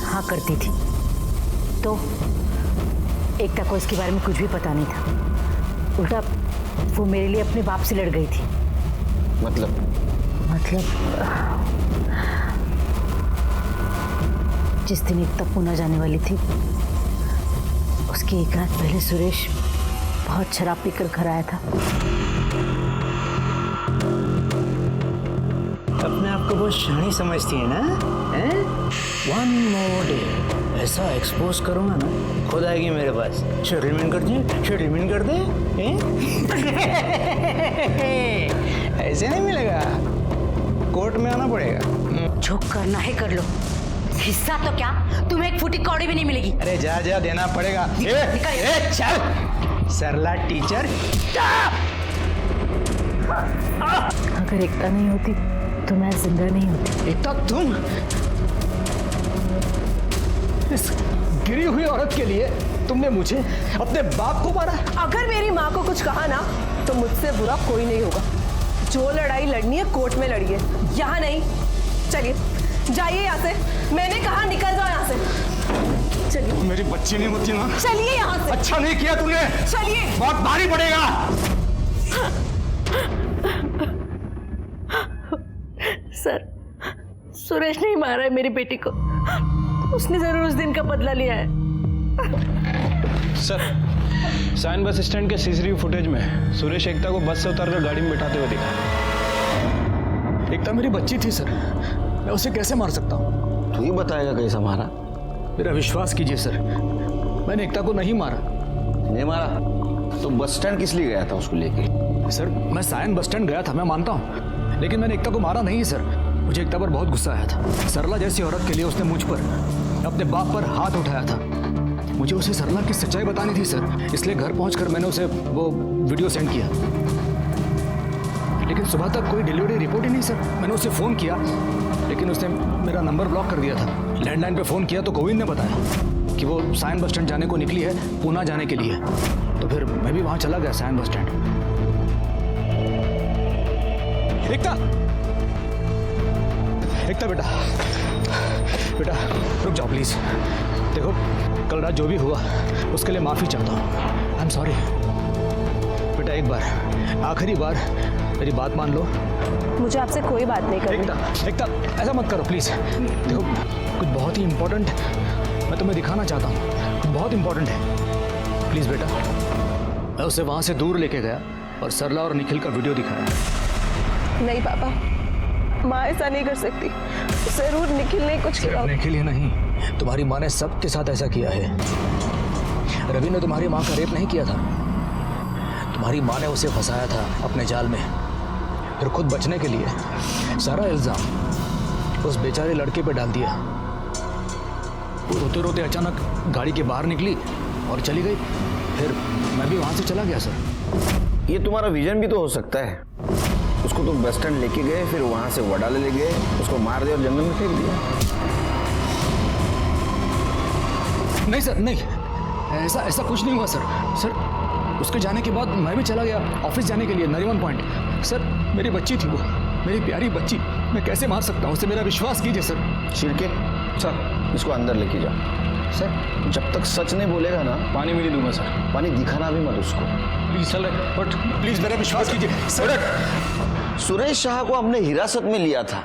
हाँ करती थी, तो एकता को इसके बारे में कुछ भी पता नहीं था। उल्टा वो मेरे लिए अपने बाप से लड़ गई थी। मतलब जिस दिन एकता पुणे जाने वाली थी उसकी एक रात पहले सुरेश बहुत शराब पीकर घर आया था। अपने आप को बहुत शानी समझती है ना? वन मोर डे ऐसा एक्सपोज करूंगा ना, खुद आएगी मेरे पास। सेटलमेंट कर दे ऐसे नहीं मिलेगा, कोर्ट में आना पड़ेगा। जो करना है कर लो, हिस्सा तो क्या तुम्हें एक फूटी कौड़ी भी नहीं मिलेगी। अरे जा देना पड़ेगा। चल सरला टीचर। अगर एकता नहीं होती तो मैं जिंदा नहीं होती। एकता, तुम इस गिरी हुई औरत के लिए तुमने मुझे अपने बाप को मारा? अगर मेरी माँ को कुछ कहा ना तो मुझसे बुरा कोई नहीं होगा। जो लड़ाई लड़नी है कोर्ट में लड़िए, यहाँ नहीं। चलिए जाइए यहाँ से, मैंने कहा निकल जाओ यहाँ से। चलिए। मेरी बच्ची नहीं होती ना? चलिए यहाँ से। अच्छा नहीं किया तूने। चलिए। बहुत भारी पड़ेगा। सर, सुरेश नहीं मारा है मेरी बेटी को, उसने जरूर उस दिन का बदला लिया है। सर, सायन बस स्टैंड के सीसीटीवी फुटेज में सुरेश एकता को बस से उतारकर गाड़ी में बिठाते हुए दिखा। एकता मेरी बच्ची थी सर, मैं उसे कैसे मार सकता हूँ? तू ही बताएगा कैसा मारा। मेरा विश्वास कीजिए सर, मैंने एकता को नहीं मारा। नहीं मारा? तो बस स्टैंड किस लिए गया था उसको लेके? सर मैं सायन बस स्टैंड गया था, मैं मानता हूँ, लेकिन मैंने एकता को मारा नहीं सर। मुझे एकता पर बहुत गुस्सा आया था। सरला जैसी औरत के लिए उसने मुझ पर, अपने बाप पर हाथ उठाया था। मुझे उसे सरला की सच्चाई बतानी थी सर, इसलिए घर पहुंचकर मैंने उसे वो वीडियो सेंड किया। लेकिन सुबह तक कोई डिलीवरी रिपोर्ट ही नहीं सर। मैंने उसे फ़ोन किया लेकिन उसने मेरा नंबर ब्लॉक कर दिया था। लैंडलाइन पे फ़ोन किया तो गोविंद ने बताया कि वो सायन बस स्टैंड जाने को निकली है, पूना जाने के लिए। तो फिर मैं भी वहाँ चला गया सायन बस स्टैंड। एकता, एकता बेटा, बेटा रुक जाओ प्लीज़। देखो कल रात जो भी हुआ उसके लिए माफ़ी चाहता हूँ। आई एम सॉरी बेटा, एक बार आखिरी बार मेरी बात मान लो। मुझे आपसे कोई बात नहीं करनी। एकता ऐसा मत करो प्लीज़। देखो कुछ बहुत ही इम्पोर्टेंट मैं तुम्हें दिखाना चाहता हूँ, कुछ बहुत इम्पोर्टेंट है। प्लीज़ बेटा। मैं उसे वहाँ से दूर लेके गया और सरला और निखिल का वीडियो दिखाया। नहीं पापा, माँ ऐसा नहीं कर सकती। जरूर निखिल ने कुछ किया। निखिल ही नहीं, तुम्हारी माँ ने सबके साथ ऐसा किया है। रवि ने तुम्हारी माँ का रेप नहीं किया था, तुम्हारी माँ ने उसे फंसाया था अपने जाल में, फिर खुद बचने के लिए सारा इल्जाम उस बेचारे लड़के पे डाल दिया। वो रोते रोते अचानक गाड़ी के बाहर निकली और चली गई। फिर मैं भी वहाँ से चला गया सर। ये तुम्हारा विजन भी तो हो सकता है। उसको तुम बस स्टैंड लेके गए, फिर वहाँ से वडाले ले गए, उसको मार दिया और जंगल में फेंक दिया। नहीं सर, नहीं, ऐसा कुछ नहीं हुआ सर। उसके जाने के बाद मैं भी चला गया ऑफिस जाने के लिए नरीमन पॉइंट। सर मेरी बच्ची थी वो, मेरी प्यारी बच्ची, मैं कैसे मार सकता हूँ उसे? मेरा विश्वास कीजिए सर। शिरके सर, इसको अंदर लेके जाओ। सर जब तक सच नहीं बोलेगा ना, पानी भी नहीं दूंगा सर। पानी दिखाना भी मत उसको प्लीज सर, बट प्लीज मेरा विश्वास कीजिए सर। सुरेश शाह को हमने हिरासत में लिया था,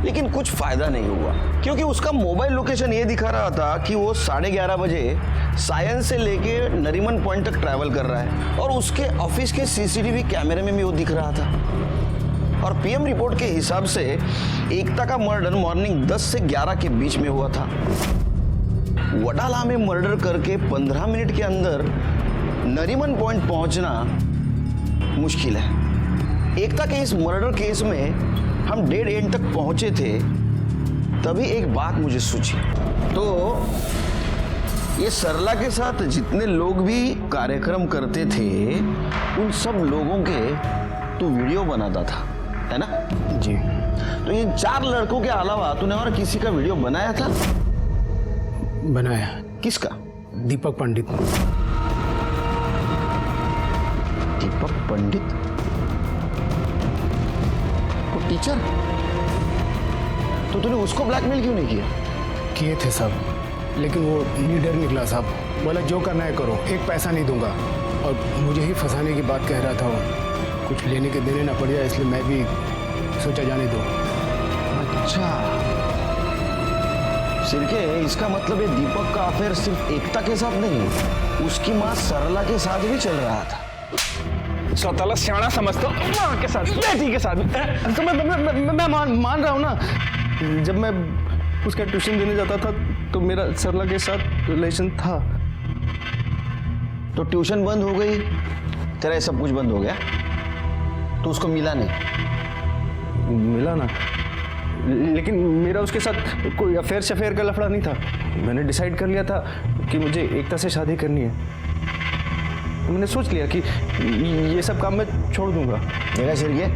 लेकिन कुछ फायदा नहीं हुआ, क्योंकि उसका मोबाइल लोकेशन ये दिखा रहा था कि वो 11:30 बजे सायन से लेके नरीमन पॉइंट तक ट्रैवल कर रहा है, और उसके ऑफिस के सीसीटीवी कैमरे में भी वो दिख रहा था। और पीएम रिपोर्ट के हिसाब से एकता का मर्डर मॉर्निंग 10 से 11 के बीच में हुआ था। वडाला में मर्डर करके 15 मिनट के अंदर नरीमन पॉइंट पहुंचना मुश्किल है। एकता के इस मर्डर केस में हम डेड एंड तक पहुंचे थे, तभी एक बात मुझे सूझी। तो ये सरला के साथ जितने लोग भी कार्यक्रम करते थे, उन सब लोगों के तू वीडियो बनाता था, है ना? जी। तो ये 4 लड़कों के अलावा तूने और किसी का वीडियो बनाया था? बनाया। किसका? दीपक पंडित। दीपक पंडित? वो टीचर? तो तूने उसको ब्लैकमेल क्यों नहीं किया? किए थे सब, लेकिन वो लीडर निकला साहब, बोला जो करना है करो, एक पैसा नहीं दूंगा, और मुझे ही फंसाने की बात कह रहा था वो। कुछ लेने के देने ना पड़ जाए, इसलिए मैं भी सोचा जाने दो। अच्छा सिरके, इसका मतलब ये दीपक का अफेयर सिर्फ एकता के साथ नहीं, उसकी माँ सरला के साथ भी चल रहा था। सौताला सियाना समझता हूँ माँ के साथ, बेटी के साथ। तो मैं मान रहा हूँ ना। जब मैं उसका ट्यूशन देने जाता था तो मेरा सरला के साथ रिलेशन था। तो ट्यूशन बंद हो गई, तेरा ये सब कुछ बंद हो गया, तो उसको मिला नहीं? मिला ना, लेकिन मेरा उसके साथ कोई अफेयर का लफड़ा नहीं था। मैंने डिसाइड कर लिया था कि मुझे एकता से शादी करनी है। मैंने सोच लिया कि ये सब काम मैं छोड़ दूंगा। देखा सिरके,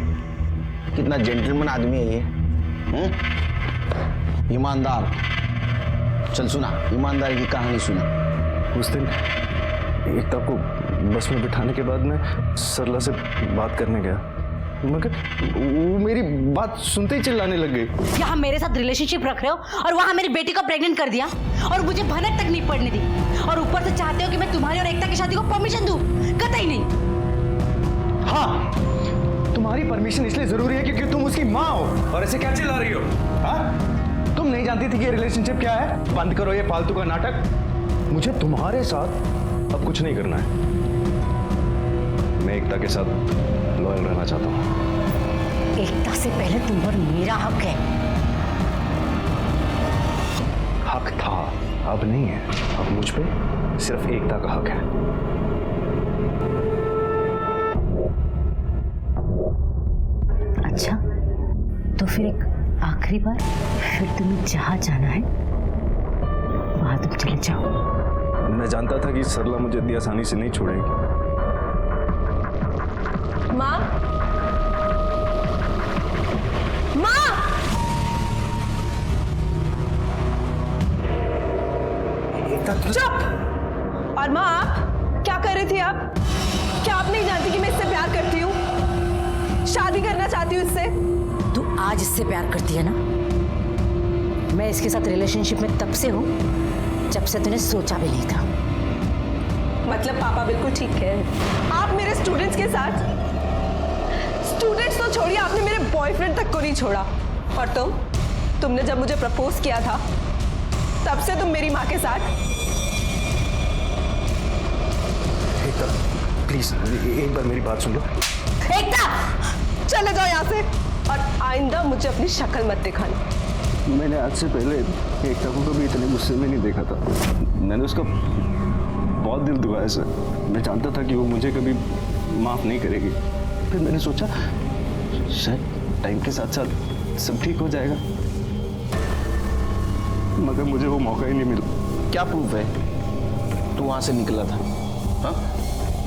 कितना जेंटलमैन आदमी है ये, ईमानदार। चल सुना, ईमानदारी की कहानी सुना। उस दिन एकता को बस में बिठाने के बाद मैं सरला से बात करने गया, मगर वो मेरी बात सुनते ही चिल्लाने लग गई। यहाँ मेरे साथ रिलेशनशिप रख रहे हो और वहाँ मेरी बेटी को प्रेग्नेंट कर दिया और मुझे भनक तक नहीं पड़ने दी, और ऊपर से चाहते हो कि मैं तुम्हारी और एकता की शादी को परमिशन दूं? कतई नहीं। हाँ, तुम्हारी परमिशन इसलिए जरूरी है क्योंकि तुम उसकी माँ हो। और ऐसे क्या चिल्ला रही हो? हाँ, तुम नहीं जानती थी कि रिलेशनशिप क्या है? बंद करो ये फालतू का नाटक। मुझे तुम्हारे साथ अब कुछ नहीं करना है। मैं एकता के साथ लॉयल रहना चाहता हूँ। एकता से पहले तुम पर मेरा हक है। हक था, अब नहीं है। अब मुझ पे सिर्फ एकता का हक है। फिर एक आखिरी बार, फिर तुम्हें जहाँ जाना है वहाँ तुम चले जाओ। मैं जानता था कि सरला मुझे इतनी आसानी से नहीं छोड़ेगी। माँ, माँ, चुप। और माँ, आप क्या कर रही थी? आप क्या आप नहीं जानती कि मैं इससे प्यार करती हूँ, शादी करना चाहती हूँ इससे? तू आज इससे प्यार करती है ना? मैं इसके साथ रिलेशनशिप में तब से हूँ जब से तूने सोचा भी नहीं था। मतलब पापा बिल्कुल ठीक है। आप मेरे स्टूडेंट्स के साथ, स्टूडेंट्स तो छोड़िए, आपने मेरे बॉयफ्रेंड तक को नहीं छोड़ा। और तुमने जब मुझे प्रपोज किया था तब से तुम मेरी माँ के साथ। एकता प्लीज एक बार मेरी बात सुन लो। एकता, चले जाओ यहाँ से और आइंदा मुझे अपनी शक्ल मत दिखाना। मैंने आज से पहले एकता को कभी इतने गुस्से में नहीं देखा था। मैंने उसका बहुत दिल दुखाया सर। मैं जानता था कि वो मुझे कभी माफ़ नहीं करेगी। फिर मैंने सोचा शायद टाइम के साथ साथ सब ठीक हो जाएगा, मगर मुझे वो मौका ही नहीं मिला। क्या प्रूफ है तू वहां से निकला था? हाँ,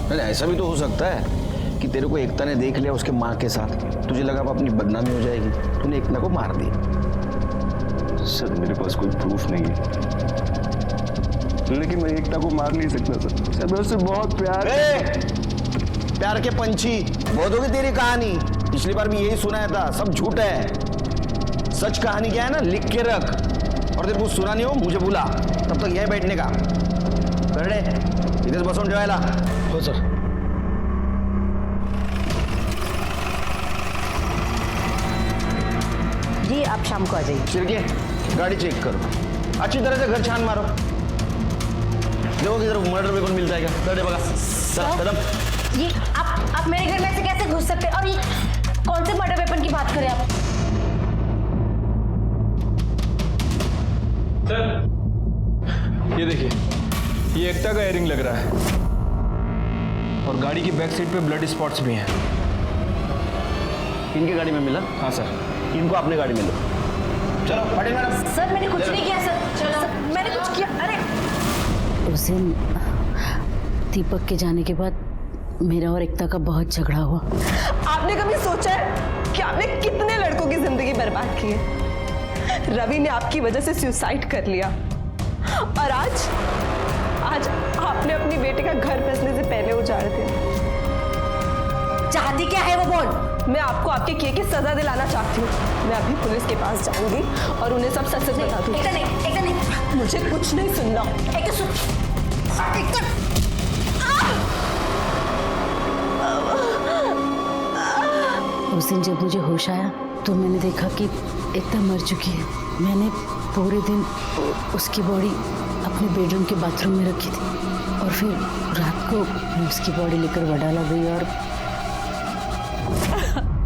अरे ऐसा भी तो हो सकता है कि तेरे को एकता ने देख लिया उसके माँ के साथ, तुझे लगा अब अपनी बदनामी हो जाएगी, तूने एकता को मार दिया। सर मेरे पास कोई प्रूफ नहीं है, लेकिन मैं एकता को मार नहीं सकता सर। मैं उससे बहुत प्यार के पंछी, बहुत होगी तेरी कहानी। पिछली बार भी यही सुनाया था, सब झूठ है। सच कहानी क्या है ना, लिख के रख, और तेरे को सुना नहीं हो मुझे बुला, तब तक यहीं बैठने का कर ले। इधर बसून ठेवायला हो सर। जी आप शाम को आ जाइए। शिर्के, गाड़ी चेक करो, अच्छी तरह से घर छान मारो, देखो किधर मर्डर वेपन मिलता है क्या। कर बगा कदम। ये आप मेरे घर में से कैसे घुस सकते हैं? और ये कौन से मर्डर वेपन की बात करें आप? सर ये देखिए, ये एकता का इयरिंग लग रहा है और गाड़ी की बैक सीट पे ब्लड स्पॉट्स भी हैं। इनकी गाड़ी में मिला? हाँ सर। इनको अपने गाड़ी में लो। चलो पटेल मैडम। सर मैंने कुछ नहीं किया सर। चलो मैंने कुछ किया? अरे उस दिन दीपक के जाने के बाद मेरा और एकता का बहुत झगड़ा हुआ। आपने कभी सोचा है कि आपने कितने लड़कों की जिंदगी बर्बाद की है? रवि ने आपकी वजह से सुसाइड कर लिया और आज आपने अपनी बेटी का घर बसने से पहले उजाड़ दिया। चाहती क्या है वो बोल। मैं आपको आपके किए की सजा दिलाना चाहती हूँ। मैं अभी पुलिस के पास जाऊंगी और उन्हें सब सच बता दूंगी। एकदम नहीं, मुझे कुछ नहीं सुनना। उस दिन जब मुझे होश आया तो मैंने देखा कि एकता मर चुकी है। मैंने पूरे दिन उसकी बॉडी अपने बेडरूम के बाथरूम में रखी थी और फिर रात को मैं उसकी बॉडी लेकर वडाला गई और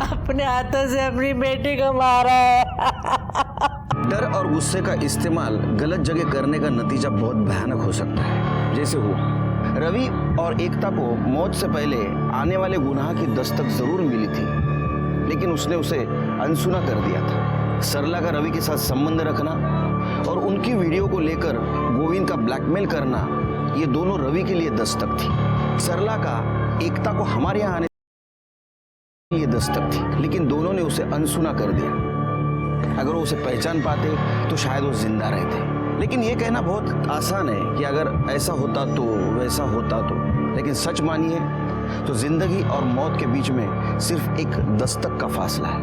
अपने हाथों से अपनी बेटी को मारा है। डर और गुस्से का इस्तेमाल गलत जगह करने का नतीजा बहुत भयानक हो सकता है। जैसे हुआ रवि और एकता को मौत से पहले आने वाले गुनाह की दस्तक जरूर मिली थी, लेकिन उसने उसे अनसुना कर दिया था। सरला का रवि के साथ संबंध रखना और उनकी वीडियो को लेकर गोविंद का ब्लैकमेल करना, ये दोनों रवि के लिए दस्तक थी। सरला का एकता को हमारे यहाँ आने ये दस्तक थी, लेकिन दोनों ने उसे अनसुना कर दिया। अगर वो उसे पहचान पाते तो शायद वो जिंदा रहते। लेकिन ये कहना बहुत आसान है कि अगर ऐसा होता तो वैसा होता तो, लेकिन सच मानिए तो जिंदगी और मौत के बीच में सिर्फ एक दस्तक का फासला है।